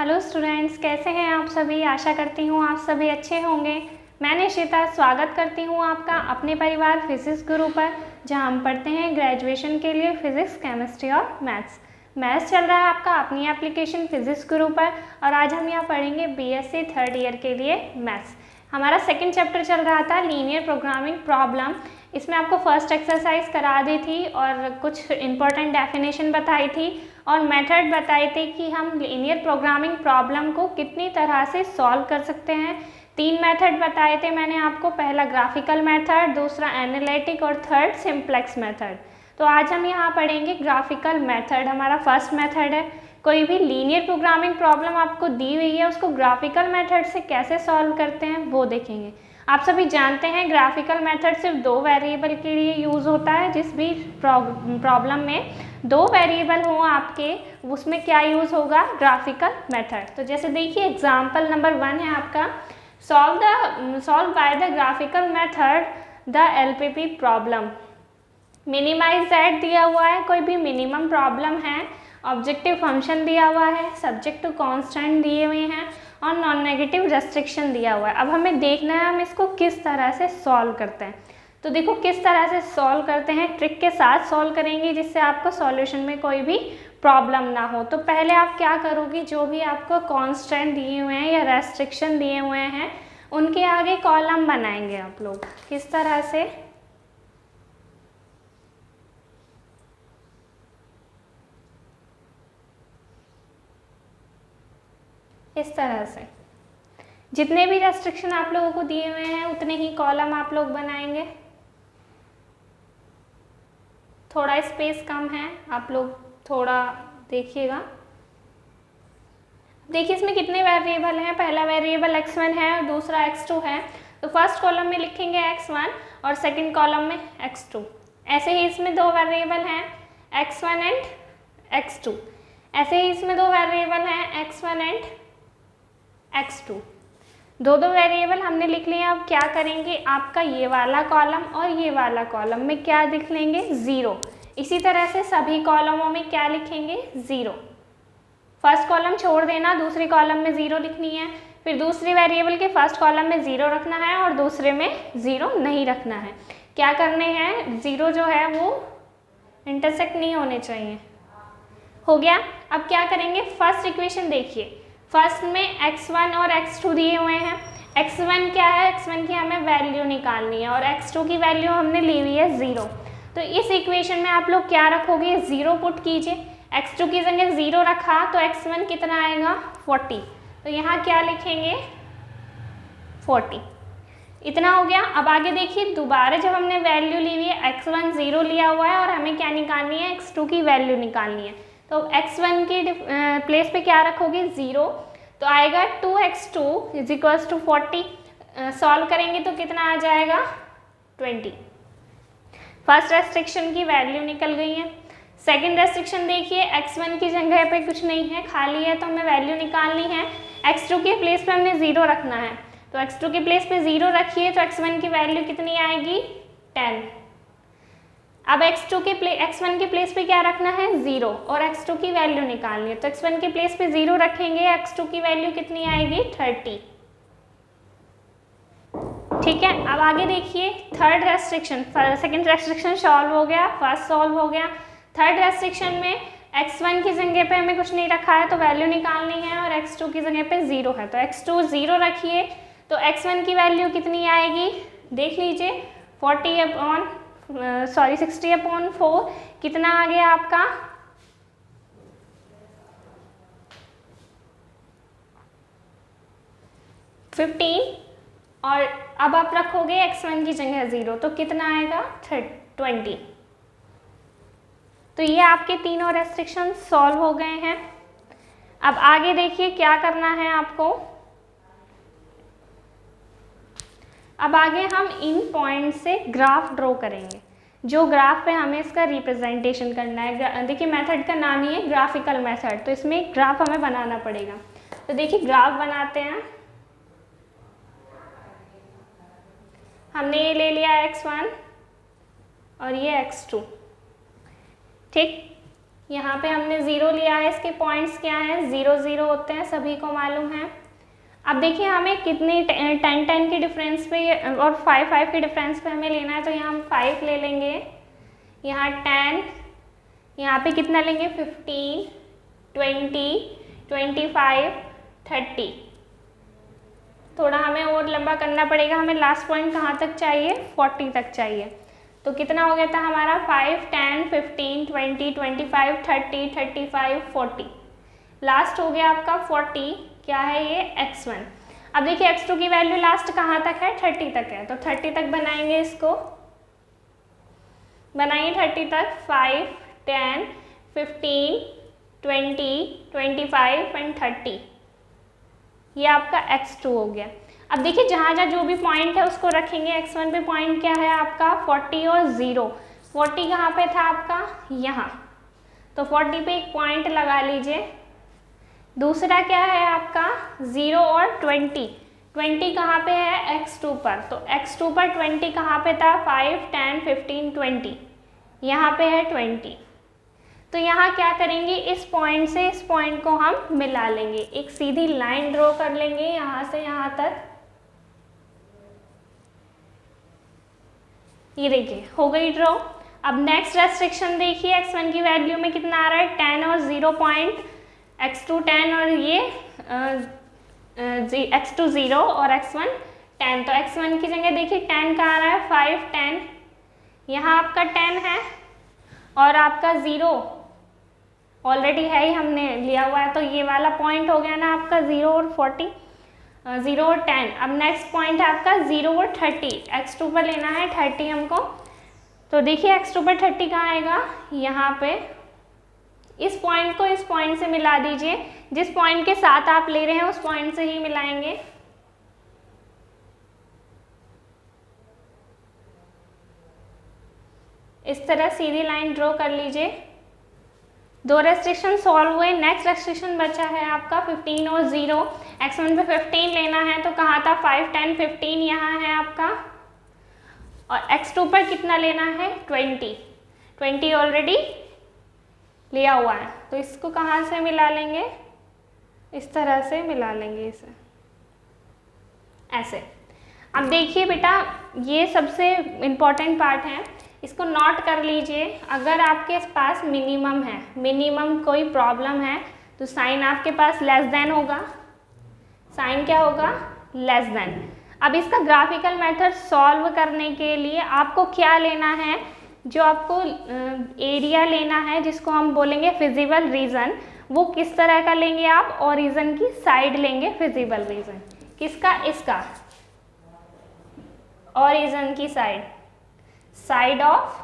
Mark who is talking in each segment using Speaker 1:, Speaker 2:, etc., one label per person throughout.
Speaker 1: Hello students, कैसे हैं आप सभी। आशा करती हूँ आप सभी अच्छे होंगे। मैं निशिता स्वागत करती हूँ आपका अपने परिवार फिजिक्स गुरु पर, जहाँ हम पढ़ते हैं ग्रेजुएशन के लिए फिजिक्स, केमिस्ट्री और मैथ्स चल रहा है आपका अपनी एप्लीकेशन फिजिक्स गुरु पर। और आज हम यहाँ पढ़ेंगे बीएससी थर्ड ईयर के लिए मैथ्स। हमारा सेकंड चैप्टर चल रहा था लीनियर प्रोग्रामिंग प्रॉब्लम। इसमें आपको फर्स्ट एक्सरसाइज करा दी थी और कुछ इंपॉर्टेंट डेफिनेशन बताई थी और मेथड बताए थे कि हम लीनियर प्रोग्रामिंग प्रॉब्लम को कितनी तरह से सॉल्व कर सकते हैं। 3 मेथड बताए थे मैंने आपको, पहला ग्राफिकल मेथड, दूसरा एनालिटिक और थर्ड सिंप्लेक्स मेथड। तो आज हम यहाँ पढ़ेंगे ग्राफिकल मेथड। हमारा फर्स्ट मेथड है। कोई भी लीनियर प्रोग्रामिंग प्रॉब्लम आपको दी हुई है उसको ग्राफिकल मेथड से कैसे सॉल्व करते हैं वो देखेंगे। आप सभी जानते हैं ग्राफिकल मेथड सिर्फ 2 वेरिएबल के लिए यूज़ होता है। जिस भी प्रॉब्लम में 2 वेरिएबल हों आपके, उसमें क्या यूज़ होगा, ग्राफिकल मेथड। तो जैसे देखिए एग्जाम्पल नंबर 1 है आपका, solve by the graphical method the LPP problem. Minimize that दिया हुआ है, कोई भी मिनिमम प्रॉब्लम है, ऑब्जेक्टिव फंक्शन दिया हुआ है, सब्जेक्ट टू कांस्टेंट दिए हुए हैं और नॉन नेगेटिव रेस्ट्रिक्शन दिया हुआ है। अब हमें देखना है हम इसको किस तरह से सॉल्व करते हैं। तो देखो किस तरह से सॉल्व करते हैं, ट्रिक के साथ सॉल्व करेंगे जिससे आपको सॉल्यूशन में कोई भी प्रॉब्लम ना हो। तो पहले आप क्या करोगे, जो भी आपको कांस्टेंट दिए हुए हैं या रेस्ट्रिक्शन दिए हुए हैं उनके आगे कॉलम बनाएंगे आप लोग। किस तरह से, इस तरह से जितने भी रेस्ट्रिक्शन आप लोगों को दिए हुए हैं उतने ही कॉलम आप लोग बनाएंगे। थोड़ा स्पेस कम है, आप लोग थोड़ा देखिएगा। देखिए इसमें कितने वेरिएबल हैं, पहला वेरिएबल x1 है और दूसरा x2 है। तो फर्स्ट कॉलम में लिखेंगे x1 और सेकंड कॉलम में x2। ऐसे ही इसमें 2 वेरिएबल हैं x1 एंड x2। ऐसे ही इसमें 2 वेरिएबल हैं x1 एंड x2। 2 वेरिएबल हमने लिख लिए। अब क्या करेंगे, आपका ये वाला कॉलम और ये वाला कॉलम में क्या लिख लेंगे, 0। इसी तरह से सभी कॉलमों में क्या लिखेंगे, 0। फर्स्ट कॉलम छोड़ देना, दूसरी कॉलम में 0 लिखनी है। फिर दूसरी वेरिएबल के फर्स्ट कॉलम में 0 रखना है और दूसरे में 0 नहीं रखना है। क्या करने हैं, 0 जो है वो इंटरसेक्ट नहीं होने चाहिए। हो गया। अब क्या करेंगे, फर्स्ट इक्वेशन देखिए। फर्स्ट में x1 और x2 दिए हुए हैं। x1 क्या है, x1 की हमें वैल्यू निकालनी है और x2 की वैल्यू हमने ली हुई है 0। तो इस इक्वेशन में आप लोग क्या रखोगे, 0 पुट कीजिए। x2 की जगह 0 रखा तो x1 कितना आएगा, 40। तो यहाँ क्या लिखेंगे, 40। इतना हो गया। अब आगे देखिए, दोबारा जब हमने वैल्यू ली हुई है, x1 0 लिया हुआ है और हमें क्या निकालनी है, x2 की वैल्यू निकालनी है। तो x1 की प्लेस पे क्या रखोगे, 0। तो आएगा 2x2 is equals to 40। Solve करेंगे तो कितना आ जाएगा, 20। फर्स्ट रेस्ट्रिक्शन की वैल्यू निकल गई है। सेकंड रेस्ट्रिक्शन देखिए, x1 की जगह पे कुछ नहीं है, खाली है, तो हमें वैल्यू निकालनी है। x2 के प्लेस पे हमने 0 रखना है। तो x2 के प्लेस पे 0 रखिए तो x1 की वैल्यू कितनी आएगी, 10। अब x1 के प्लेस पे क्या रखना है, 0 और x2 की वैल्यू निकालनी है। तो x1 के प्लेस पे 0 रखेंगे, x2 की वैल्यू कितनी आएगी, 30। ठीक है। अब आगे देखिए, third restriction, second restriction solve हो गया, फर्स्ट सॉल्व हो गया। थर्ड रेस्ट्रिक्शन में x1 की जगह पे हमें कुछ नहीं रखा है तो वैल्यू निकालनी है और x2 की जगह पे 0 है। तो x2 0 रखिए तो x1 की वैल्यू कितनी आएगी, देख लीजिए, 60/4 कितना आ गया आपका, 15। और अब आप रखोगे x1 की जगह 0 तो कितना आएगा, 20। तो ये आपके तीनों रेस्ट्रिक्शन सॉल्व हो गए हैं। अब आगे देखिए क्या करना है आपको। अब आगे हम इन पॉइंट से ग्राफ ड्रॉ करेंगे, जो ग्राफ पे हमें इसका रिप्रेजेंटेशन करना है। देखिए मेथड का नाम ही है ग्राफिकल मेथड, तो इसमें ग्राफ हमें बनाना पड़ेगा। तो देखिए ग्राफ बनाते हैं। हमने ये ले लिया x1 और ये x2, ठीक। यहाँ पे हमने 0 लिया है, इसके पॉइंट्स क्या हैं, 0 0 होते हैं, सभी को मालूम है। अब देखिए हमें कितनी 10 10 के डिफरेंस पे और 5 5 के डिफरेंस पे हमें लेना है, तो यहाँ हम 5 ले लेंगे, यहाँ 10, यहाँ पे कितना लेंगे 15 20 25 30। थोड़ा हमें और लंबा करना पड़ेगा, हमें लास्ट पॉइंट कहाँ तक चाहिए, 40 तक चाहिए। तो कितना हो गया था हमारा 5 10 15 20 25 30 35 40, लास्ट हो गया आपका 40, क्या है ये x1। अब देखिए x2 की वैल्यू लास्ट कहाँ तक है, 30 तक है, तो 30 तक बनाएंगे, इसको बनाइए 30 तक, 5 10 15 20 25 एंड 30, ये आपका x2 हो गया। अब देखिए जहाँ जहाँ जो भी पॉइंट है उसको रखेंगे। x1 पे पॉइंट क्या है आपका 40 और 0, 40 कहाँ पे था आपका यहाँ, तो 40 पे एक पॉइंट लगा लीजिए। दूसरा क्या है आपका 0 और 20, 20 कहाँ पे है x2 पर, तो x2 पर 20 कहाँ पे था 5 10 15 20, यहाँ पे है 20। तो यहाँ क्या करेंगे, इस पॉइंट से इस पॉइंट को हम मिला लेंगे, एक सीधी लाइन ड्रॉ कर लेंगे यहाँ से यहाँ तक। ये देखिए हो गई ड्रॉ। अब नेक्स्ट रेस्ट्रिक्शन देखिए, x1 की वैल्यू में कितना आ रहा है 10 और 0 पॉइंट, x2 10 और ये x2 0 और x1 10, तो x1 की जगह देखिए 10 का आ रहा है 5 10, यहाँ आपका 10 है और आपका 0 ऑलरेडी है ही, हमने लिया हुआ है, तो ये वाला पॉइंट हो गया ना आपका 0 और 40, 0 और 10। अब नेक्स्ट पॉइंट है आपका 0 और 30, x2 पर लेना है 30 हमको, तो देखिए x2 पर 30 कहाँ आएगा, यहाँ पे इस पॉइंट को इस पॉइंट से मिला दीजिए, जिस पॉइंट के साथ आप ले रहे हैं उस पॉइंट से ही मिलाएंगे। इस तरह सीधी लाइन ड्रॉ कर लीजिए। 2 रेस्ट्रिक्शन सॉल्व हुए। नेक्स्ट रेस्ट्रिक्शन बचा है आपका 15 और 0, x1 पे 15 लेना है, तो कहाँ था 5 10 15, यहाँ है आपका, और x2 पर कितना लेना है 20, 20 ऑलरेडी लिया हुआ है, तो इसको कहाँ से मिला लेंगे, इस तरह से मिला लेंगे इसे ऐसे। अब देखिए बेटा ये सबसे इम्पॉर्टेंट पार्ट है, इसको नोट कर लीजिए। अगर आपके पास मिनिमम है, मिनिमम कोई प्रॉब्लम है, तो साइन आपके पास लेस देन होगा, साइन क्या होगा लेस देन। अब इसका ग्राफिकल मेथड सॉल्व करने के लिए आपको क्या लेना है, जो आपको एरिया लेना है जिसको हम बोलेंगे फिजिबल रीजन, वो किस तरह का लेंगे आप, ओरिजिन की साइड लेंगे फिजिबल रीजन, किसका, इसका ओरिजिन की side, side of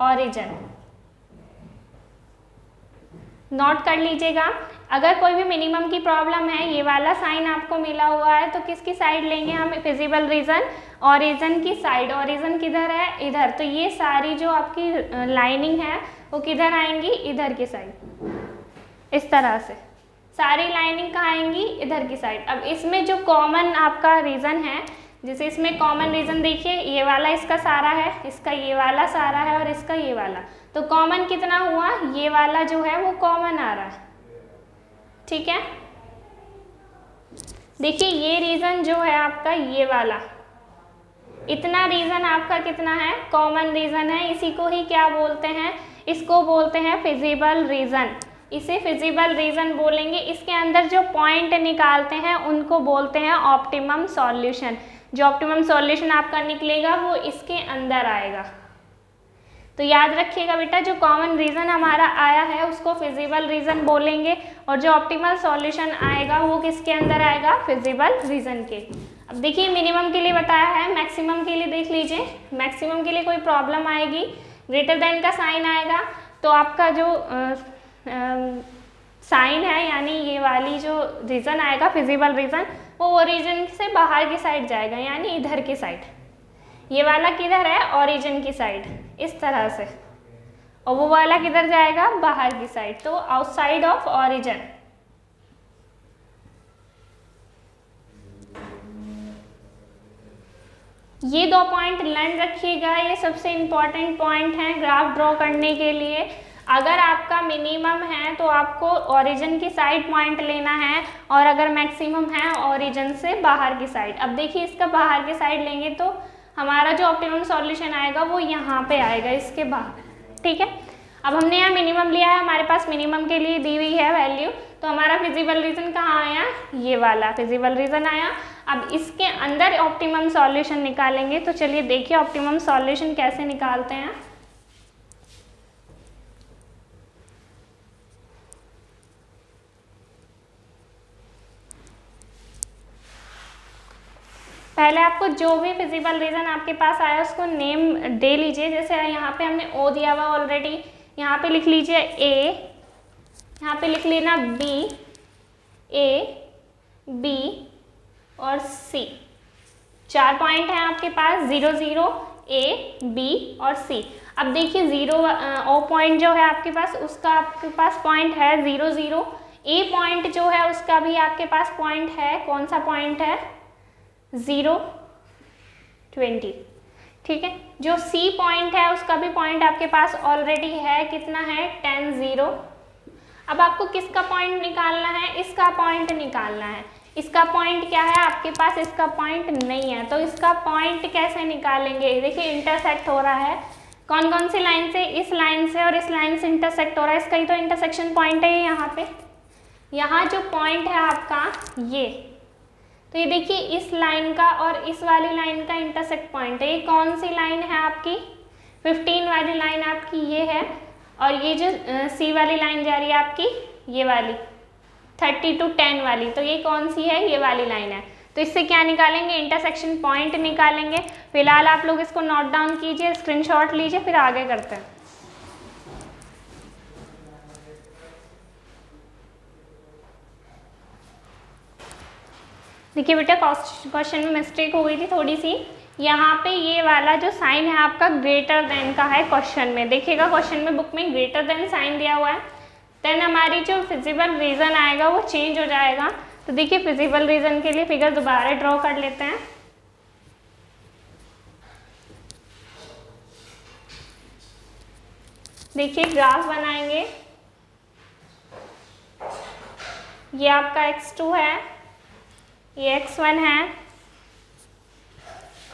Speaker 1: origin. Note कर लीजिएगा। अगर कोई भी मिनिमम की प्रॉब्लम है, ये वाला साइन आपको मिला हुआ है, तो किसकी साइड लेंगे हम, फिजिबल रीजन, ओरिजिन की साइड। ओरिजिन किधर है, इधर, तो ये सारी जो आपकी लाइनिंग है वो किधर आएंगी, इधर की साइड, इस तरह से सारी लाइनिंग कहाँ आएंगी, इधर की साइड। अब इसमें जो कॉमन आपका रीजन है, जैसे इसमें कॉमन रीजन देखिए, ये वाला इसका सारा है, इसका ये वाला सारा है और इसका ये वाला, तो कॉमन कितना हुआ, ये वाला जो है वो कॉमन आ रहा है, ठीक है। देखिए ये रीजन जो है आपका, ये वाला इतना रीजन आपका कितना है, कॉमन रीजन है, इसी को ही क्या बोलते हैं, इसको बोलते हैं फिजिबल रीजन, इसे फिजिबल रीजन बोलेंगे। इसके अंदर जो पॉइंट निकालते हैं उनको बोलते हैं ऑप्टिमम सॉल्यूशन। जो ऑप्टिमम सॉल्यूशन आपका निकलेगा वो इसके अंदर आएगा। तो याद रखिएगा बेटा, जो कॉमन रीजन हमारा आया है उसको फिजिबल रीजन बोलेंगे, और जो ऑप्टिमल सॉल्यूशन आएगा वो किसके अंदर आएगा, फिजिबल रीजन के। अब देखिए मिनिमम के लिए बताया है, मैक्सिमम के लिए देख लीजिए। मैक्सिमम के लिए कोई प्रॉब्लम आएगी, ग्रेटर देन का साइन आएगा, तो आपका जो साइन है, यानी ये वाली जो रीजन आएगा फिजिबल रीजन, वो ओरिजिन से बाहर की साइड जाएगा, यानी इधर की साइड। ये वाला किधर है, ओरिजिन की साइड, इस तरह से, और वो वाला किधर जाएगा, बाहर की साइड, तो आउटसाइड ऑफ ओरिजिन। ये 2 पॉइंट लर्न रखिएगा, ये सबसे इम्पॉर्टेंट पॉइंट हैं ग्राफ ड्रॉ करने के लिए। अगर आपका मिनिमम है तो आपको ओरिजिन की साइड पॉइंट लेना है, और अगर मैक्सिमम है ओरिजिन से बाहर की साइड। अब देखिए इसका बाहर की साइड लेंगे तो हमारा जो ऑप्टिमम सॉल्यूशन आएगा वो यहाँ पे आएगा, इसके बाहर। ठीक है, अब हमने यहाँ मिनिमम लिया है, हमारे पास मिनिमम के लिए दी हुई है वैल्यू, तो हमारा फिजिबल रीजन कहाँ आया, ये वाला फिजिबल रीजन आया। अब इसके अंदर ऑप्टिमम सॉल्यूशन निकालेंगे, तो चलिए देखिए ऑप्टिमम सॉल्यूशन कैसे निकालते हैं। पहले आपको जो भी फिजिबल रीजन आपके पास आया उसको नेम दे लीजिए। जैसे यहाँ पे हमने ओ दिया हुआ ऑलरेडी, यहाँ पे लिख लीजिए ए, यहाँ पे लिख लेना बी, ए, बी और सी। 4 पॉइंट हैं आपके पास, 0 0, ए, बी और सी। अब देखिए 0 ओ पॉइंट जो है आपके पास, उसका आपके पास पॉइंट है 0 0। ए पॉइंट जो है उसका भी आपके पास पॉइंट है, कौन सा पॉइंट है, 0 20। ठीक है, जो सी पॉइंट है उसका भी पॉइंट आपके पास ऑलरेडी है, कितना है, 10 0। अब आपको किसका पॉइंट निकालना है, इसका पॉइंट निकालना है। इसका पॉइंट क्या है आपके पास, इसका पॉइंट नहीं है, तो इसका पॉइंट कैसे निकालेंगे। देखिए इंटरसेक्ट हो रहा है, कौन कौन सी लाइन से, इस लाइन से और इस लाइन से इंटरसेक्ट हो रहा है, इसका ही तो इंटरसेक्शन पॉइंट है यहाँ पे। यहाँ जो पॉइंट है आपका ये, तो ये देखिए इस लाइन का और इस वाली लाइन का इंटरसेक्ट पॉइंट है। ये कौन सी लाइन है आपकी, 15 वाली लाइन आपकी ये है, और ये जो सी वाली लाइन जा रही है आपकी, ये वाली 30 to 10 वाली, तो ये कौन सी है, ये वाली लाइन है। तो इससे क्या निकालेंगे, इंटरसेक्शन पॉइंट निकालेंगे। फिलहाल आप लोग इसको नोट डाउन कीजिए, स्क्रीनशॉट लीजिए, फिर आगे करते हैं। देखिए बेटा क्वेश्चन में मिस्टेक हो गई थी थोड़ी सी, यहाँ पे ये वाला जो साइन है आपका ग्रेटर देन का है क्वेश्चन में। देखिएगा क्वेश्चन में बुक में ग्रेटर देन साइन दिया हुआ है, देन हमारी जो फिजिबल रीजन आएगा वो चेंज हो जाएगा। तो देखिए फिजिबल रीजन के लिए फिगर दोबारा ड्रॉ कर लेते हैं। देखिए ग्राफ बनाएंगे, ये आपका x2 है, ये x1 है,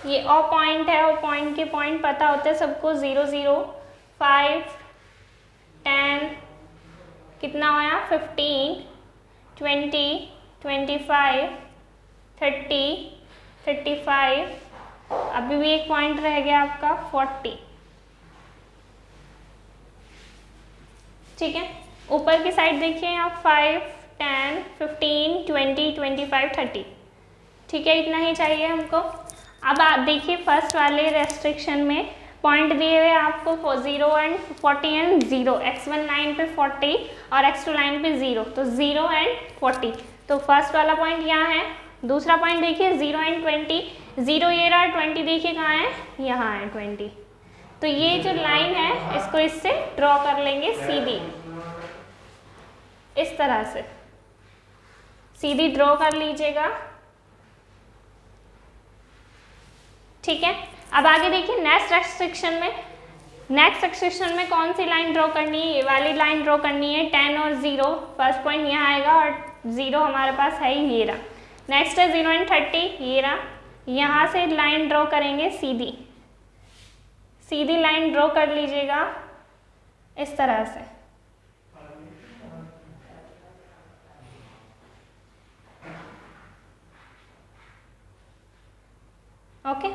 Speaker 1: ये ओ पॉइंट है, ओ पॉइंट के पॉइंट पता होते हैं सबको, 0 0, 5, 10, कितना आया, 15, 20, 25, 30, 35, अभी भी एक पॉइंट रह गया आपका 40। ठीक है, ऊपर की साइड देखिए यहाँ 5, 10, 15, 20, 25, 30। ठीक है, इतना ही चाहिए हमको। अब आप देखिए फर्स्ट वाले रेस्ट्रिक्शन में पॉइंट दिए हुए आपको 0 एंड 40 एंड 0, x1 लाइन पे 40 और x2 लाइन पे 0, तो 0 एंड 40, तो फर्स्ट वाला पॉइंट यहाँ है। दूसरा पॉइंट देखिए 0 एंड 20, 0 ये रहा, 20 देखिए कहाँ है, यहाँ है 20। तो ये जो लाइन है इसको इससे ड्रॉ कर लेंगे सीधी, इस तरह से सीधी ड्रॉ कर लीजिएगा। ठीक है, अब आगे देखिए नेक्स्ट रेस्ट्रिक्शन में कौन सी लाइन ड्रॉ करनी है, ये वाली लाइन ड्रॉ करनी है, 10 और 0, फर्स्ट पॉइंट यहाँ आएगा और 0 हमारे पास है ही, ये रहा। नेक्स्ट है 0 एंड 30, ये रहा, यहाँ से लाइन ड्रॉ करेंगे सीधी लाइन ड्रॉ कर लीजिएगा इस तरह से। ओके,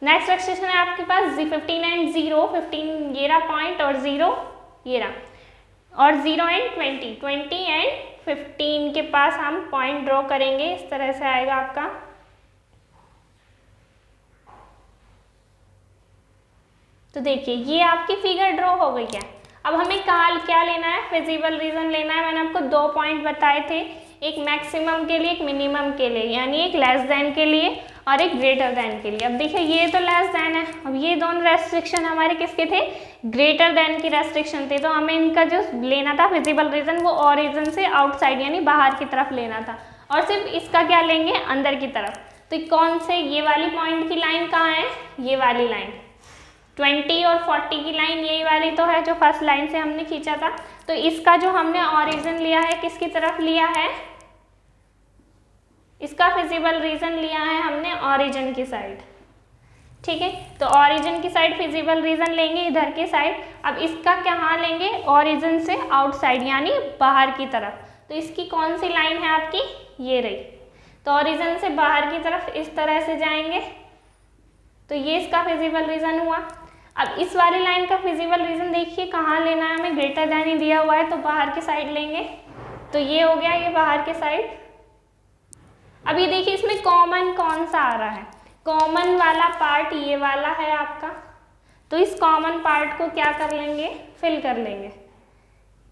Speaker 1: नेक्स्ट रेस्ट्रिक्शन है आपके पास 15 एंड 0, 15 ये रहा पॉइंट और 0 ये रहा, और 0 एंड 20 एंड 15 के पास हम पॉइंट ड्रॉ करेंगे, इस तरह से आएगा आपका। तो देखिए ये आपकी फिगर ड्रॉ हो गई है। अब हमें क्या लेना है, फिजिबल रीजन लेना है। मैंने आपको 2 पॉइंट बताए थे, एक मैक्सिमम के लिए, एक मिनिमम के लिए, यानी एक लेस देन के लिए और एक ग्रेटर देन के लिए। अब देखिए ये तो लेस देन है, अब ये दोनों रेस्ट्रिक्शन हमारे किसके थे, ग्रेटर देन की रेस्ट्रिक्शन थे, तो हमें इनका जो लेना था फिजिबल रीजन वो ओरिजिन से आउटसाइड यानी बाहर की तरफ लेना था, और सिर्फ इसका क्या लेंगे, अंदर की तरफ। तो कौन से, ये वाली पॉइंट की लाइन कहाँ है, ये वाली लाइन 20 और 40 की लाइन यही वाली तो है जो फर्स्ट लाइन से हमने खींचा था। तो इसका जो हमने ओरिजिन लिया है किसकी तरफ लिया है, इसका फिजिबल रीजन लिया है हमने ओरिजिन की साइड। ठीक है, तो ओरिजिन की साइड फिजिबल रीजन लेंगे इधर की साइड। अब इसका कहाँ लेंगे, ओरिजिन से आउटसाइड यानी बाहर की तरफ। तो इसकी कौन सी लाइन है आपकी, ये रही। तो ओरिजिन से बाहर की तरफ इस तरह से जाएंगे, तो ये इसका फिजिबल रीजन हुआ। अब इस वाली लाइन का फिजिबल रीजन देखिए कहाँ लेना है हमें, ग्रेटर देन ही दिया हुआ है तो बाहर की साइड लेंगे। तो ये हो गया, ये बाहर की साइड। अब ये देखिए इसमें कॉमन कौन सा आ रहा है, कॉमन वाला पार्ट ये वाला है आपका। तो इस कॉमन पार्ट को क्या कर लेंगे, फिल कर लेंगे।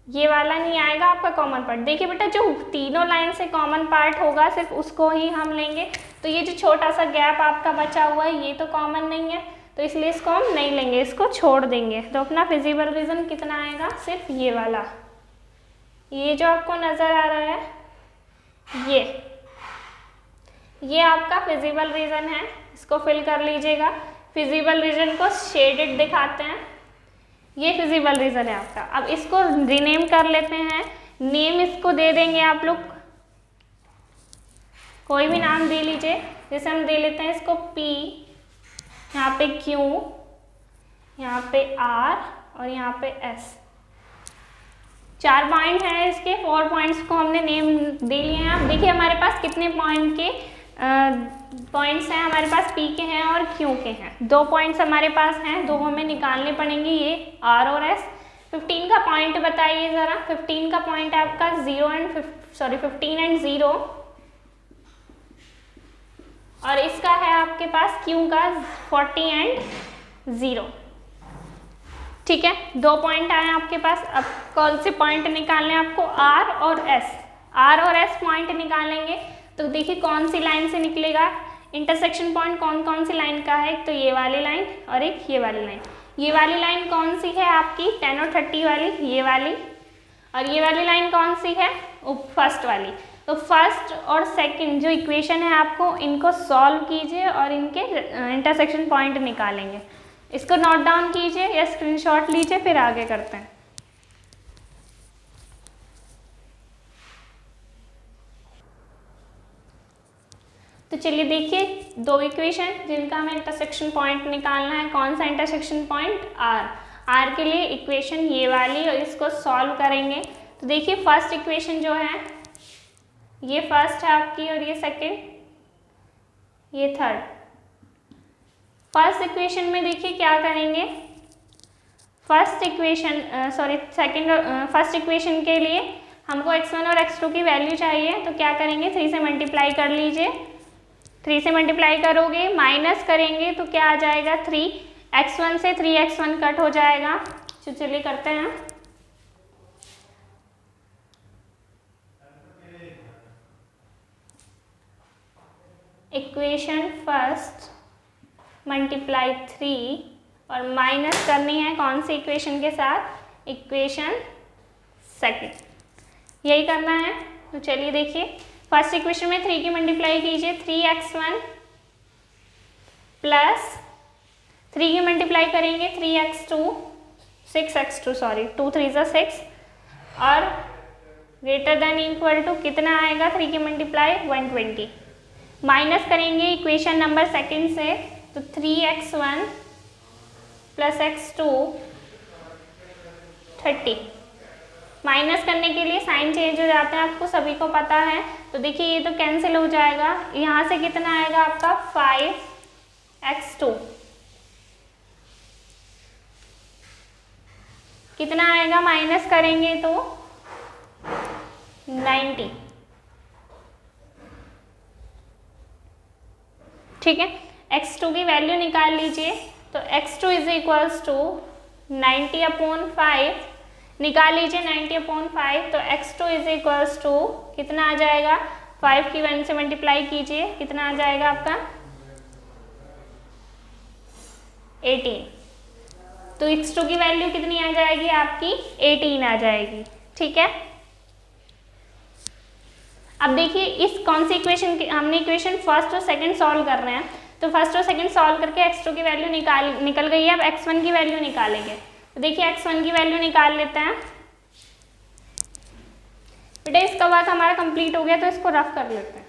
Speaker 1: ये वाला नहीं आएगा आपका कॉमन पार्ट। देखिए बेटा जो तीनों लाइन से कॉमन पार्ट होगा सिर्फ उसको ही हम लेंगे। तो ये जो छोटा सा गैप आपका बचा हुआ है ये तो कॉमन नहीं है, तो इसलिए इसको हम नहीं लेंगे, इसको छोड़ देंगे। तो अपना फिजिबल रीजन कितना आएगा, सिर्फ ये वाला, ये जो आपको नजर आ रहा है ये आपका फिजिबल रीजन है, इसको फिल कर लीजिएगा। फिजिबल रीजन को शेडेड दिखाते हैं, ये फिजिबल रीजन है आपका। अब इसको रीनेम कर लेते हैं, नेम इसको दे देंगे आप लोग, कोई भी नाम दे लीजिए। जैसे हम दे लेते हैं इसको P, यहाँ पे Q, यहाँ पे R और यहाँ पे S। 4 पॉइंट हैं इसके, 4 पॉइंट्स को हमने नेम दे लिए हैं। अब देखिए हमारे पास कितने पॉइंट के पॉइंट्स हैं, हमारे पास P के हैं और Q के हैं। 2 पॉइंट्स हमारे पास हैं, 2 हमें निकालने पड़ेंगे, ये R और S। 15 का पॉइंट बताइए ज़रा। 15 का पॉइंट आपका 15 एंड 0, और इसका है आपके पास Q का 40 एंड 0। ठीक है, 2 पॉइंट आए आपके पास। अब कौन से पॉइंट निकालने हैं आपको, R और S। R और S पॉइंट निकालेंगे तो देखिए कौन सी लाइन से निकलेगा, इंटरसेक्शन पॉइंट कौन कौन सी लाइन का है, एक तो ये वाली लाइन और एक ये वाली लाइन। ये वाली लाइन कौन सी है आपकी, 10 और 30 वाली, ये वाली। और ये वाली लाइन कौन सी है, फर्स्ट वाली। तो फर्स्ट और सेकंड जो इक्वेशन है आपको इनको सॉल्व कीजिए और इनके इंटरसेक्शन पॉइंट निकालेंगे। इसको नोट डाउन कीजिए या स्क्रीनशॉट लीजिए, फिर आगे करते हैं। तो चलिए देखिए 2 इक्वेशन जिनका हमें इंटरसेक्शन पॉइंट निकालना है। कौन सा इंटरसेक्शन पॉइंट, R के लिए इक्वेशन ये वाली, और इसको सॉल्व करेंगे। तो देखिए फर्स्ट इक्वेशन जो है ये फर्स्ट है आपकी और ये सेकंड, ये थर्ड। फर्स्ट इक्वेशन में देखिए क्या करेंगे, फर्स्ट इक्वेशन के लिए हमको x1 और x2 की वैल्यू चाहिए। तो क्या करेंगे, 3 से मल्टीप्लाई कर लीजिए। 3 से मल्टीप्लाई करोगे, माइनस करेंगे तो क्या आ जाएगा, 3x1 से 3x1 कट हो जाएगा। तो चलिए करते हैं। इक्वेशन फर्स्ट मल्टीप्लाई 3 और माइनस करनी है कौन सी इक्वेशन के साथ, इक्वेशन सेकंड, यही करना है। तो चलिए देखिए फर्स्ट इक्वेशन में 3 की मल्टीप्लाई कीजिए, 3x1 प्लस 3 की मल्टीप्लाई करेंगे 6x2 सॉरी 2 3 ज़ा 6 और ग्रेटर देन इक्वल टू कितना आएगा, 3 की मल्टीप्लाई 120। माइनस करेंगे इक्वेशन नंबर सेकंड से, तो 3x1 प्लस x2 30। माइनस करने के लिए साइन चेंज हो जाते हैं, आपको सभी को पता है। तो देखिए ये तो कैंसिल हो जाएगा, यहाँ से कितना आएगा आपका 5x2, कितना आएगा माइनस करेंगे तो 90। ठीक है, x2 की वैल्यू निकाल लीजिए। तो x2 इज इक्वल्स टू 90/5 निकाल लीजिए, 90/5। तो x2 इज इक्वल्स टू कितना आ जाएगा, 5 की 1 से मल्टीप्लाई कीजिए, कितना आ जाएगा आपका 18। तो x2 की वैल्यू कितनी आ जाएगी आपकी 18 आ जाएगी। ठीक है, अब देखिए इस कौन सी इक्वेशन की हमने इक्वेशन फर्स्ट और सेकंड सॉल्व कर रहे हैं। तो फर्स्ट और सेकंड सॉल्व करके x2 की वैल्यू निकल गई है। अब x1 की वैल्यू निकालेंगे। तो देखिए x1 की वैल्यू निकाल लेते हैं। बेटा इसका वर्क हमारा कंप्लीट हो गया, तो इसको रफ कर लेते हैं।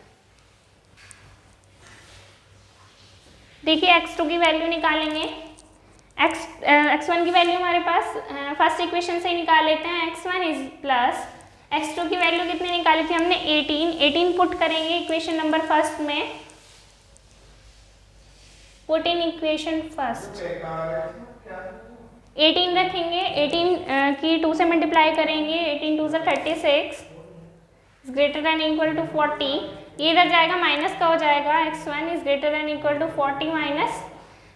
Speaker 1: देखिए x2 की वैल्यू निकालेंगे। x1 की वैल्यू हमारे पास फर्स्ट इक्वेशन से ही निकाल लेते हैं। x1 इज प्लस x2 की वैल्यू कितनी निकाली थी हमने 18 पुट करेंगे इक्वेशन नंबर फर्स्ट में। पुट इन इक्वेशन फर्स्ट 18 रखेंगे। 18 की 2 से मल्टीप्लाई करेंगे। 18 2 से 36 ग्रेटर देन इक्वल टू 40। ये इधर जाएगा माइनस का हो जाएगा। x1 is greater than equal to 40 minus.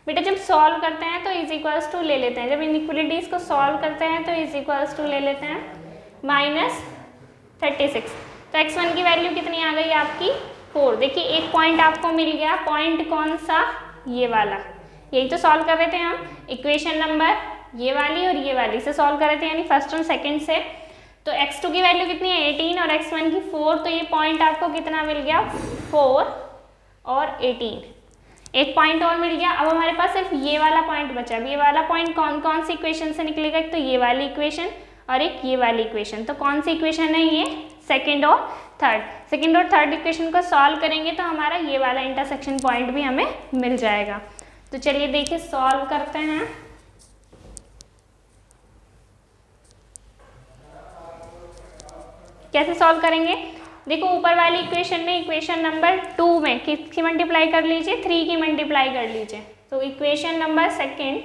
Speaker 1: बेटा जब सॉल्व करते हैं तो इज इक्वल्स टू ले लेते हैं। जब इनइक्वलिटीज को सॉल्व करते हैं तो इज इक्वल्स टू ले लेते हैं -36। तो x1 की वैल्यू कितनी आ गई आपकी 4। देखिए एक पॉइंट आपको मिल गया। पॉइंट कौन सा, ये वाला। यही तो सॉल्व कर रहे थे हम। इक्वेशन नंबर ये वाली और ये वाली से सॉल्व कर रहे थे, यानी फर्स्ट और सेकंड से। तो x2 की वैल्यू कितनी है 18 और x1 की 4। तो ये पॉइंट आपको कितना मिल गया 4 और 18। एक पॉइंट और मिल गया। अब हमारे पास सिर्फ ये वाला पॉइंट बचा। अब ये वाला पॉइंट कौन कौन सी इक्वेशन से निकलेगा, एक तो ये वाली इक्वेशन और एक ये वाली इक्वेशन। तो कौन सी इक्वेशन है ये, सेकंड और थर्ड। सेकंड और थर्ड इक्वेशन को सॉल्व करेंगे तो हमारा ये वाला इंटरसेक्शन पॉइंट भी हमें मिल जाएगा। तो चलिए देखिए सॉल्व करते हैं। कैसे सॉल्व करेंगे, देखो ऊपर वाली इक्वेशन में इक्वेशन नंबर 2 में किसकी मल्टीप्लाई कर लीजिए 3 की मल्टीप्लाई कर लीजिए। तो equation number second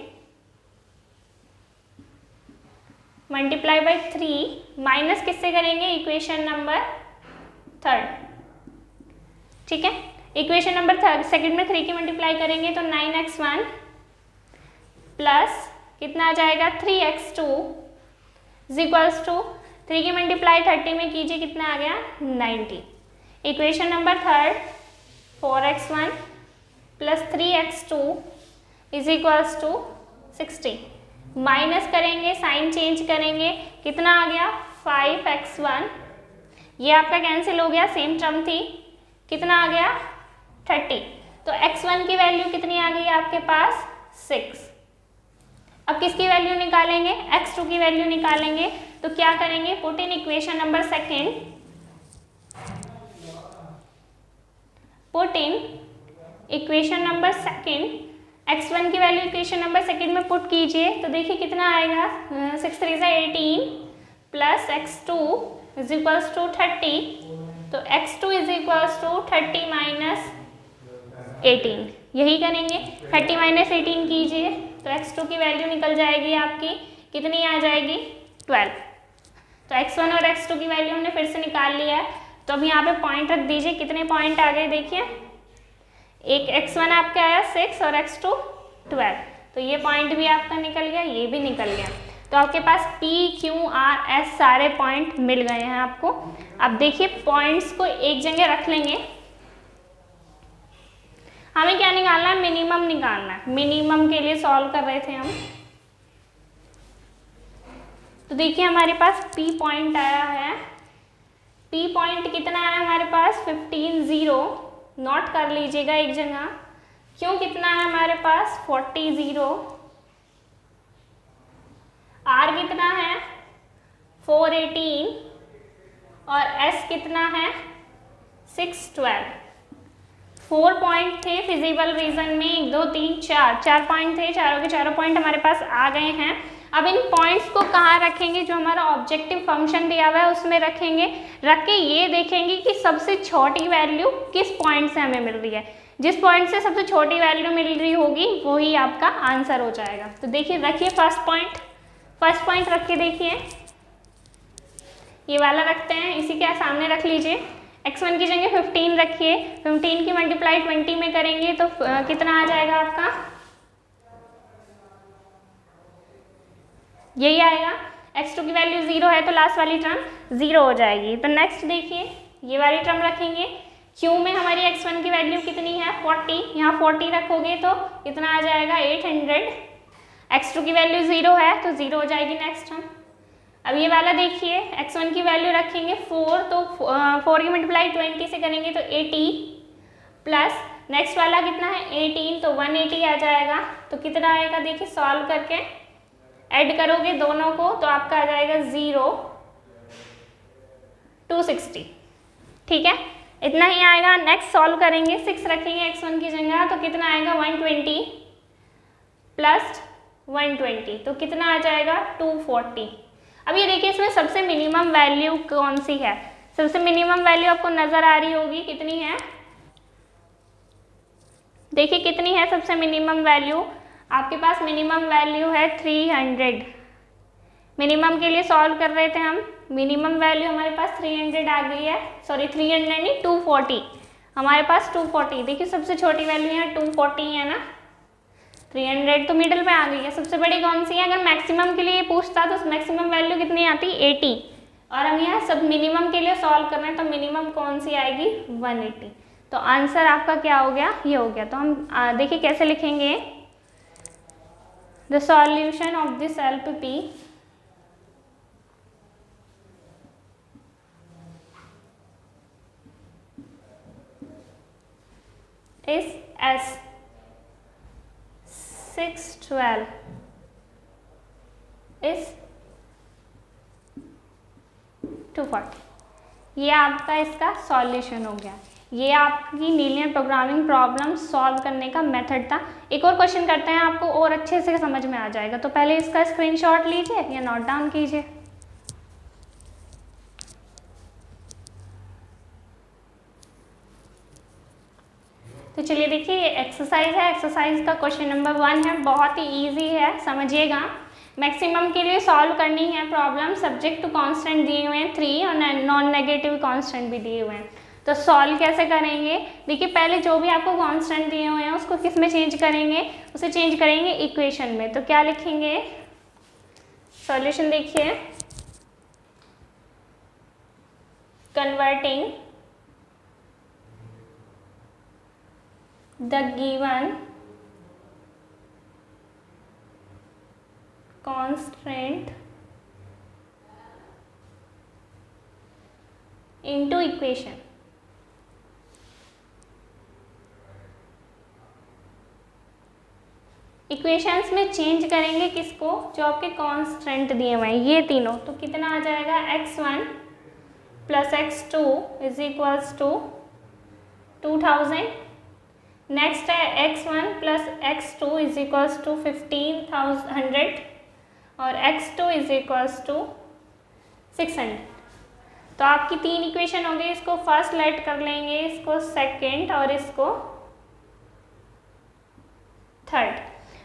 Speaker 1: multiply by 3 minus किससे करेंगे इक्वेशन नंबर थर्ड। ठीक है, इक्वेशन नंबर थर्ड सेकंड में 3 की मल्टीप्लाई करेंगे तो 9x1 प्लस कितना आ जाएगा 3x2 इज इक्वल्स टू 3 की मल्टीप्लाई 30 में कीजिए कितना आ गया 90। Equation number third 4x1 plus 3x2 is equals to 60। Minus करेंगे, साइन चेंज करेंगे, कितना आ गया 5x1। ये आपका कैंसिल हो गया, सेम टर्म थी, कितना आ गया 30। तो x1 की वैल्यू कितनी आ गई आपके पास 6। अब किसकी वैल्यू निकालेंगे, x2 की वैल्यू निकालेंगे। तो क्या करेंगे, put in equation number second, put in equation number second x1 की वैल्यू इक्वेशन नंबर सेकेंड में पुट कीजिए। तो देखिए कितना आएगा 6 3 18 plus x2 is equals to 30। तो x2 is equals to 30 minus 18, यही करेंगे। 30 माइनस 18 कीजिए तो x2 की वैल्यू निकल जाएगी आपकी, कितनी आ जाएगी 12। तो x1 और x2 की वैल्यू हमने फिर से निकाल लिया है। तो अब यहाँ पे पॉइंट रख दीजिए, कितने पॉइंट आ गए देखिए, एक x1 आपका आया 6 और x2 12। तो ये पॉइंट भी आपका निकल गया, ये भी निकल गया। तो आपके पास P, Q, R, S सारे पॉइंट मिल गए हैं आपको। अब देखिए पॉइंट्स को एक जगह रख लेंगे। हमें क्या निकालना है, मिनिमम निकालना है। मिनिमम के लिए सॉल्व कर रहे थे हम। तो देखिए हमारे पास P पॉइंट आया है। P पॉइंट कितना है हमारे पास 15 0, नोट कर लीजिएगा एक जगह। क्यों कितना है हमारे पास 40 0। R कितना है 418 और S कितना है 612। 4 पॉइंट थे फिजिबल रीजन में, 1 2 3 4 पॉइंट थे। चारों के चारों पॉइंट हमारे पास आ गए हैं। अब इन पॉइंट्स को कहाँ रखेंगे, जो हमारा ऑब्जेक्टिव फंक्शन दिया हुआ है उसमें रखेंगे। रख के ये देखेंगे कि सबसे छोटी वैल्यू किस पॉइंट से हमें मिल रही है। जिस पॉइंट से सबसे छोटी वैल्यू मिल रही होगी वही आपका आंसर हो जाएगा। तो देखिए रखिए फर्स्ट पॉइंट रख के देखिए, ये वाला रखते हैं, इसी के सामने रख लीजिए। x1 की जगह 15 रखिए। 15 की मल्टीप्लाई 20 में करेंगे तो कितना आ जाएगा आपका, यही आएगा। x2 की वैल्यू 0 है तो लास्ट वाली टर्म 0 हो जाएगी। तो नेक्स्ट देखिए ये वाली टर्म रखेंगे। q में हमारी x1 की वैल्यू कितनी है 40, यहाँ 40 रखोगे तो कितना आ जाएगा 800। x2 की वैल्यू 0 है तो 0 हो जाएगी नेक्स्ट टर्म। अब ये वाला देखिए x1 की वैल्यू रखेंगे 4, तो 4 की मल्टीप्लाई 20 से करेंगे तो 80 प्लस नेक्स्ट वाला कितना है 18, तो 180 आ जाएगा। तो कितना आएगा देखिए, सॉल्व करके ऐड करोगे दोनों को तो आपका आ जाएगा 0 260। ठीक है, इतना ही आएगा। नेक्स्ट सॉल्व करेंगे, 6 रखेंगे x1 की जगह तो कितना आएगा 120 प्लस 120 तो कितना आ जाएगा 240। अब ये देखिए इसमें सबसे मिनिमम वैल्यू कौन सी है, सबसे मिनिमम वैल्यू आपको नजर आ रही होगी, कितनी है देखिए कितनी है सबसे मिनिमम वैल्यू, आपके पास मिनिमम वैल्यू है 300। मिनिमम के लिए सॉल्व कर रहे थे हम, मिनिमम वैल्यू हमारे पास 300 आ गई है, सॉरी 300 नहीं 240, हमारे पास 240। देखिए सबसे छोटी वैल्यू यहाँ 240 है ना, 300 तो मिडिल में आ गई है। सबसे बड़ी कौन सी है, अगर मैक्सिमम के लिए पूछता तो मैक्सिमम वैल्यू कितनी आती 80, और हम यहाँ सब मिनिमम के लिए सॉल्व कर रहे हैं तो मिनिमम कौन सी आएगी 180। तो आंसर आपका क्या हो गया, ये हो गया। तो हम देखिए कैसे लिखेंगे, the solution of this LPP is as 612 is 240। ये आपका इसका सॉल्यूशन हो गया। ये आपकी लीनियर प्रोग्रामिंग प्रॉब्लम सॉल्व करने का मेथड था। एक और क्वेश्चन करते हैं, आपको और अच्छे से समझ में आ जाएगा। तो पहले इसका स्क्रीनशॉट लीजिए या नोट डाउन कीजिए। तो चलिए देखिए ये एक्सरसाइज है, एक्सरसाइज का क्वेश्चन नंबर 1 है, बहुत ही इजी है, समझिएगा। मैक्सिमम के लिए सॉल्व करनी है प्रॉब्लम, सब्जेक्ट टू कांस्टेंट दिए हुए हैं 3 और नॉन नेगेटिव कांस्टेंट भी दिए हुए हैं। तो सॉल्व कैसे करेंगे, देखिए पहले जो भी आपको कांस्टेंट दिए हुए हैं उसको किस में चेंज करेंगे, उसे चेंज करेंगे इक्वेशन में। तो क्या लिखेंगे, सॉल्यूशन देखिए, converting the given constant into equation। Equations में चेंज करेंगे किसको, जो आपके कांस्टेंट दिए हुए हैं ये तीनों। तो कितना आ जाएगा x1 plus x2 is equals to 2000। Next है x1 plus x2 is equals to 1500 और x2 इज इक्वल्स टू 600। तो आपकी 3 इक्वेशन हो गई, इसको फर्स्ट लेट कर लेंगे, इसको सेकंड और इसको थर्ड।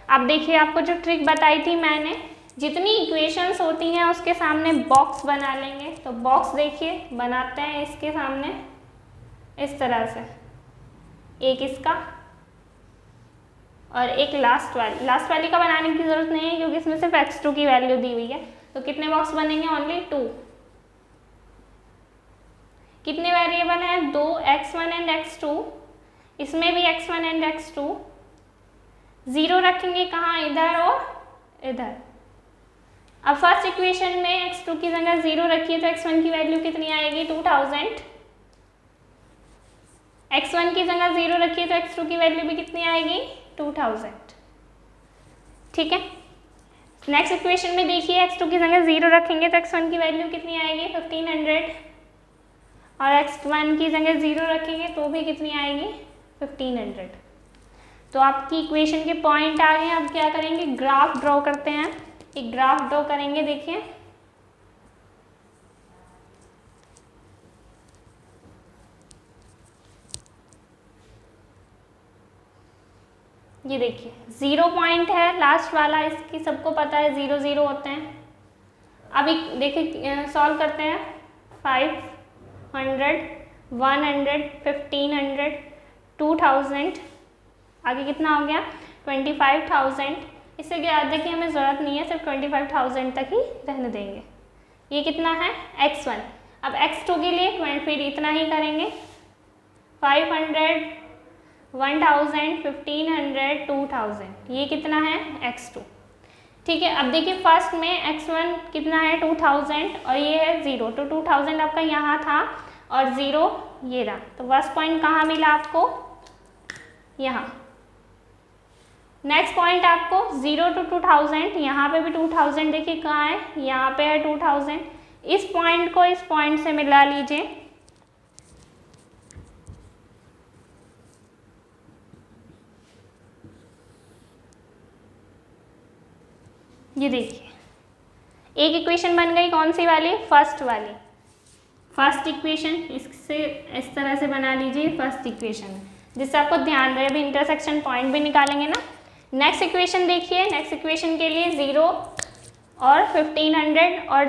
Speaker 1: अब देखिए आपको जो ट्रिक बताई थी मैंने, जितनी इक्वेशंस होती हैं उसके सामने बॉक्स बना लेंगे। तो बॉक्स देखिए बनाते हैं इसके सामने इस तरह से, एक इसका और एक लास्ट वाली का बनाने की जरूरत नहीं है क्योंकि इसमें सिर्फ x2 की वैल्यू दी हुई है। तो कितने बॉक्स बनेंगे, ओनली 2। कितने वेरिएबल हैं, 2 x1 एंड x2, इसमें भी x1 एंड x2। 0 रखेंगे कहाँ, इधर और इधर। अब फर्स्ट इक्वेशन में x2 की जगह 0 रखिए तो x1 की वैल्यू कितनी आएगी 2000। x1 की जगह 0 रखिए तो x2 की वैल्यू भी कितनी आएगी 2000। ठीक है, नेक्स्ट इक्वेशन में देखिए x2 की जगह 0 रखेंगे तो x1 की वैल्यू कितनी आएगी 1500 और x1 की जगह 0 रखेंगे तो भी कितनी आएगी 1500। तो आपकी इक्वेशन के पॉइंट आ गए। अब क्या करेंगे, ग्राफ ड्रॉ करते हैं। एक ग्राफ ड्रॉ करेंगे, देखिए ये देखिए 0 पॉइंट है लास्ट वाला, इसकी सबको पता है 0 0 होते हैं। अब देखिए सॉल्व करते हैं, 500 100 1500 2000, आगे कितना हो गया 25,000। इससे ज़्यादा की हमें ज़रूरत नहीं है, सिर्फ 25,000 तक ही रहने देंगे। ये कितना है x1। अब x2 के लिए फिर इतना ही करेंगे, 500 1000 1500 2000, ये कितना है x2। ठीक है, अब देखिए फर्स्ट में x1 कितना है 2000 और ये है 0, तो 2000 आपका यहाँ था और 0 ये रहा। तो फर्स्ट पॉइंट कहाँ मिला आपको यहाँ। नेक्स्ट पॉइंट आपको 0 to 2000, यहाँ पे भी 2000 देखिए कहाँ है, यहाँ पे है 2000। इस पॉइंट को इस पॉइंट से मिला लीजिए। ये देखिए एक इक्वेशन बन गई, कौन सी वाली, फर्स्ट वाली। फर्स्ट इक्वेशन इससे इस तरह से बना लीजिए, फर्स्ट इक्वेशन जिससे आपको ध्यान रहे, अभी इंटरसेक्शन पॉइंट भी निकालेंगे ना। नेक्स्ट इक्वेशन देखिए, नेक्स्ट इक्वेशन के लिए 0 और 1500 और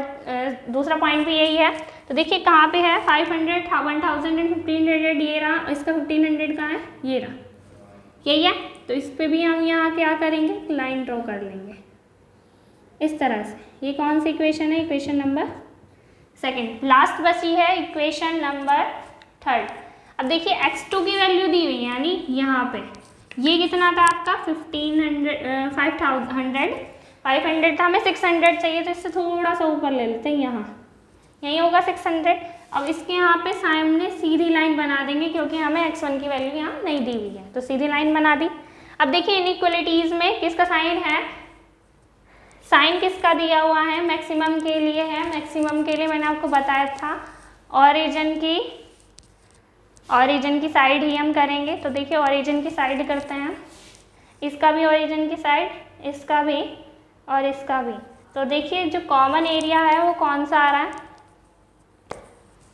Speaker 1: दूसरा पॉइंट भी यही है। तो देखिए कहाँ पे है, 500, 1000 एंड 1500, ये रहा, इसका 1500 कहाँ है, ये रहा, यही है। तो इस पे भी हम यहाँ क्या करेंगे, लाइन ड्रॉ कर लेंगे इस तरह से। ये कौन सी इक्वेशन है, इक्वेशन नंबर सेकंड। लास्ट बची है इक्वेशन नंबर थर्ड। अब देखिए x2 की वैल्यू दी हुई है, यानी यहाँ पे ये कितना था आपका 500 था, हमें 600 चाहिए, तो इससे थोड़ा सा ऊपर ले लेते हैं, यहाँ यही होगा 600। अब इसके यहाँ पे सामने सीधी लाइन बना देंगे, क्योंकि हमें x1 की वैल्यू यहाँ नहीं दी हुई है, तो सीधी लाइन बना दी। अब देखिए इनइक्वलिटीज़ में किसका साइन है, साइन किसका दिया हुआ है, मैक्सिमम के लिए है। मैक्सिमम के लिए मैंने आपको बताया था ओरिजिन की साइड ही हम करेंगे। तो देखिए ओरिजिन की साइड करते हैं, इसका भी ओरिजिन की साइड, इसका भी और इसका भी। तो देखिए जो कॉमन एरिया है वो कौन सा आ रहा है,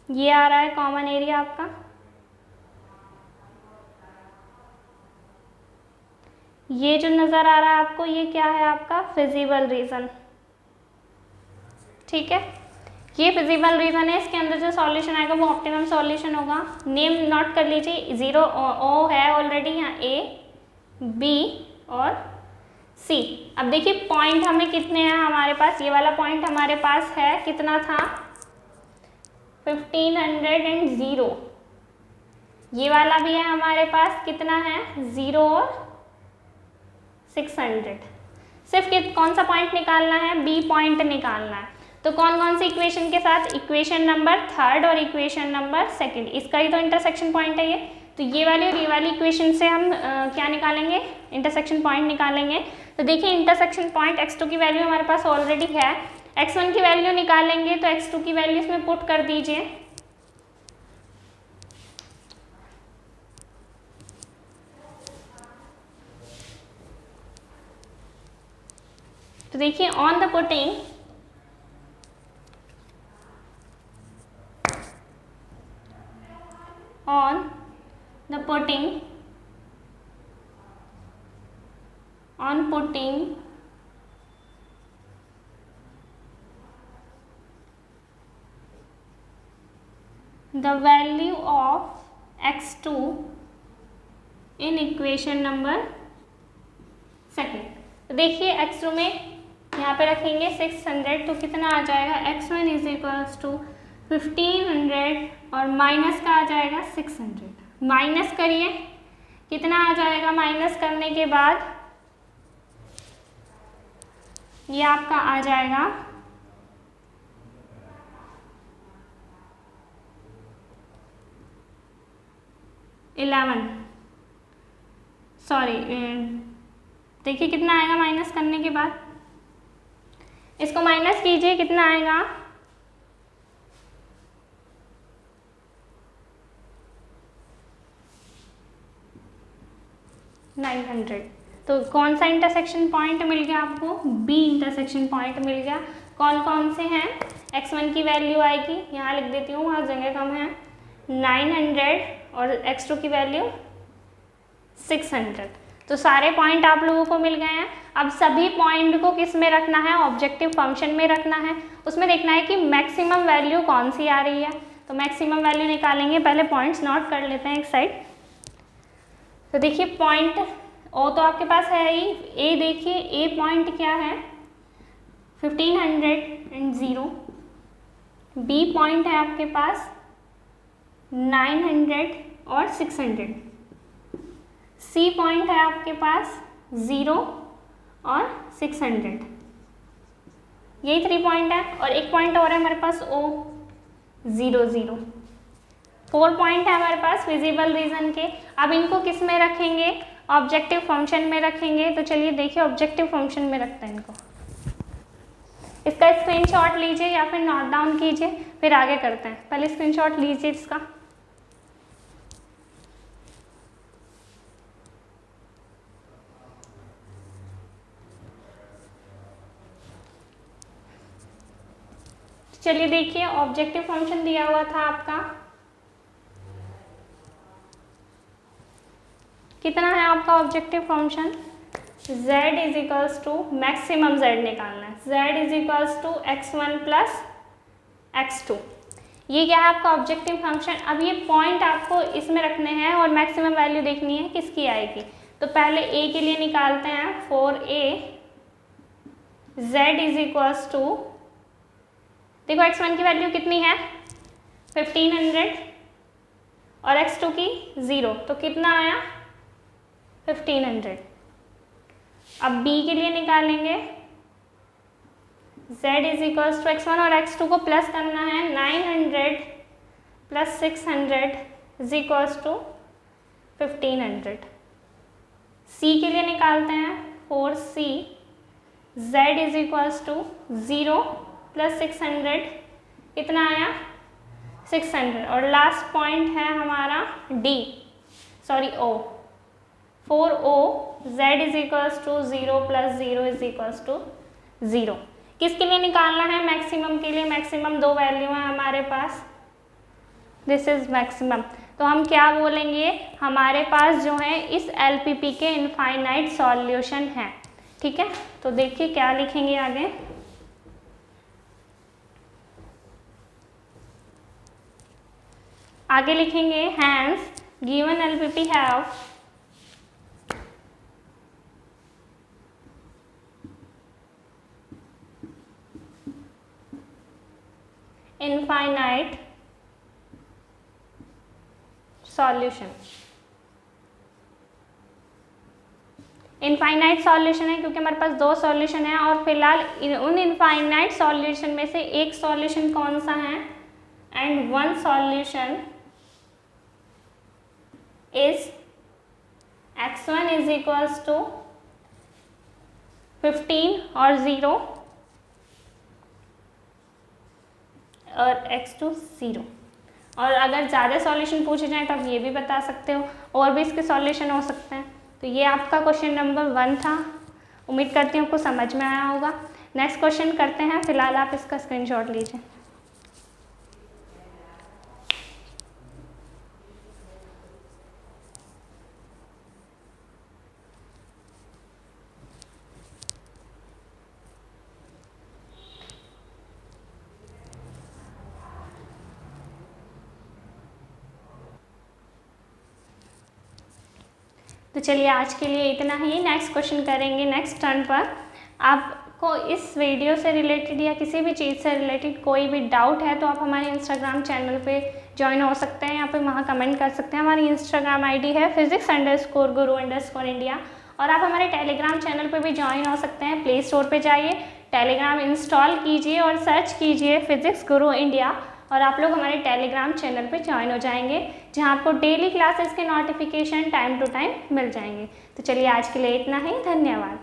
Speaker 1: ये आ रहा है कॉमन एरिया आपका। ये जो नज़र आ रहा है आपको, ये क्या है आपका फिजिबल रीजन, ठीक है, ये फिजिबल रीजन है। इसके अंदर जो सॉल्यूशन आएगा वो ऑप्टिमम सॉल्यूशन होगा। नेम नोट कर लीजिए, 0 O है ऑलरेडी, यहाँ A B और C। अब देखिए पॉइंट हमें कितने हैं हमारे पास, ये वाला पॉइंट हमारे पास है, कितना था 1500, ये वाला भी है हमारे पास, कितना है 0 और 600। सिर्फ कौन सा पॉइंट निकालना है, B पॉइंट निकालना है। तो कौन कौन सी इक्वेशन के साथ, इक्वेशन नंबर थर्ड और इक्वेशन नंबर सेकंड, इसका ही तो इंटरसेक्शन पॉइंट है ये। तो ये वाली और ये वाली इक्वेशन से हम क्या निकालेंगे, इंटरसेक्शन पॉइंट निकालेंगे। तो देखिए इंटरसेक्शन पॉइंट x2 की वैल्यू हमारे पास ऑलरेडी है, x1 की वैल्यू निकालेंगे, तो x2 की वैल्यू इसमें पुट कर दीजिए। तो देखिए on the putting the value of x2 in equation number second. तो देखिए x2 में यहाँ पे रखेंगे 600, तो कितना आ जाएगा, x1 इज इक्वल्स टू 1500 और माइनस का आ जाएगा 600। माइनस करिए, कितना आ जाएगा, माइनस करने के बाद ये आपका आ जाएगा 11, सॉरी देखिए कितना आएगा माइनस करने के बाद, इसको माइनस कीजिए, कितना आएगा 900। तो कौन सा इंटरसेक्शन पॉइंट मिल गया आपको, बी इंटरसेक्शन पॉइंट मिल गया। कौन कौन से हैं, x1 की वैल्यू आएगी, यहाँ लिख देती हूँ, वहाँ जगह कम है, 900 और x2 की वैल्यू 600। तो सारे पॉइंट आप लोगों को मिल गए हैं। अब सभी पॉइंट को किस में रखना है, ऑब्जेक्टिव फंक्शन में रखना है। उसमें देखना है कि मैक्सिमम वैल्यू कौन सी आ रही है, तो मैक्सिमम वैल्यू निकालेंगे। पहले पॉइंट्स नोट कर लेते हैं एक साइड। तो देखिए पॉइंट ओ तो आपके पास है ही, ए देखिए, ए पॉइंट क्या है 1500 बी पॉइंट है आपके पास 900 और 600, सी पॉइंट है आपके पास 0 और 600, यही 3 पॉइंट है। और एक पॉइंट और है हमारे पास ओ 0 0। 4 पॉइंट है हमारे पास विजिबल रीजन के। अब इनको किस में रखेंगे, ऑब्जेक्टिव फंक्शन में रखेंगे। तो चलिए देखिए ऑब्जेक्टिव फंक्शन में रखते हैं इनको। इसका स्क्रीनशॉट लीजिए या फिर नोट डाउन कीजिए, फिर आगे करते हैं। पहले स्क्रीनशॉट लीजिए इसका। चलिए देखिए ऑब्जेक्टिव फंक्शन दिया हुआ था आपका, कितना है आपका objective function, z is equals to maximum z निकालना है, z is equals to x1 plus x2। ये क्या है आपका ऑब्जेक्टिव फंक्शन। अब ये पॉइंट आपको इसमें रखने हैं और मैक्सिमम वैल्यू देखनी है किसकी आएगी। तो पहले a के लिए निकालते हैं, for a z is equals to, देखो x1 की वैल्यू कितनी है 1500 और x2 की 0, तो कितना आया 1500। अब b के लिए निकालेंगे, z is equals to x1 और x2 को प्लस करना है, 900 plus 600 is equals to 1500। c के लिए निकालते हैं, for c z is equals to 0 plus 600, कितना आया 600। और लास्ट पॉइंट है हमारा o, for o z is equals to 0 plus 0 is equals to 0। किसके लिए निकालना है, मैक्सिमम के लिए। मैक्सिमम दो वैल्यू है हमारे पास, दिस इज मैक्सिमम। तो हम क्या बोलेंगे, हमारे पास जो है इस LPP के इनफाइनाइट सॉल्यूशन है। ठीक है, तो देखिए क्या लिखेंगे आगे, आगे लिखेंगे hence given LPP have infinite solution. Infinite solution है क्योंकि हमारे पास दो सॉल्यूशन है और फिलहाल उन इनफाइनाइट सॉल्यूशन में से एक सॉल्यूशन कौन सा है, and one solution is x1 is equals to 15 और 0 और x2 0। और अगर ज़्यादा सॉल्यूशन पूछे जाएँ तो आप ये भी बता सकते हो, और भी इसके सॉल्यूशन हो सकते हैं। तो ये आपका क्वेश्चन नंबर 1 था। उम्मीद करती हूँ आपको समझ में आया होगा। नेक्स्ट क्वेश्चन करते हैं, फिलहाल आप इसका स्क्रीनशॉट लीजिए। तो चलिए आज के लिए इतना ही। नेक्स्ट क्वेश्चन करेंगे नेक्स्ट टर्न पर। आपको इस वीडियो से रिलेटेड या किसी भी चीज़ से रिलेटेड कोई भी डाउट है तो आप हमारे इंस्टाग्राम चैनल पे ज्वाइन हो सकते हैं, यहाँ पे वहाँ कमेंट कर सकते हैं। हमारी इंस्टाग्राम ID है physics_guru_india। और आप हमारे टेलीग्राम चैनल पे भी ज्वाइन हो सकते हैं। प्ले स्टोर पे जाइए, टेलीग्राम इंस्टॉल कीजिए और सर्च कीजिए फिजिक्स गुरु इंडिया, और आप लोग हमारे टेलीग्राम चैनल पे ज्वाइन हो जाएंगे, जहां आपको डेली क्लासेस के नोटिफिकेशन टाइम टू टाइम मिल जाएंगे। तो चलिए आज के लिए इतना ही, धन्यवाद।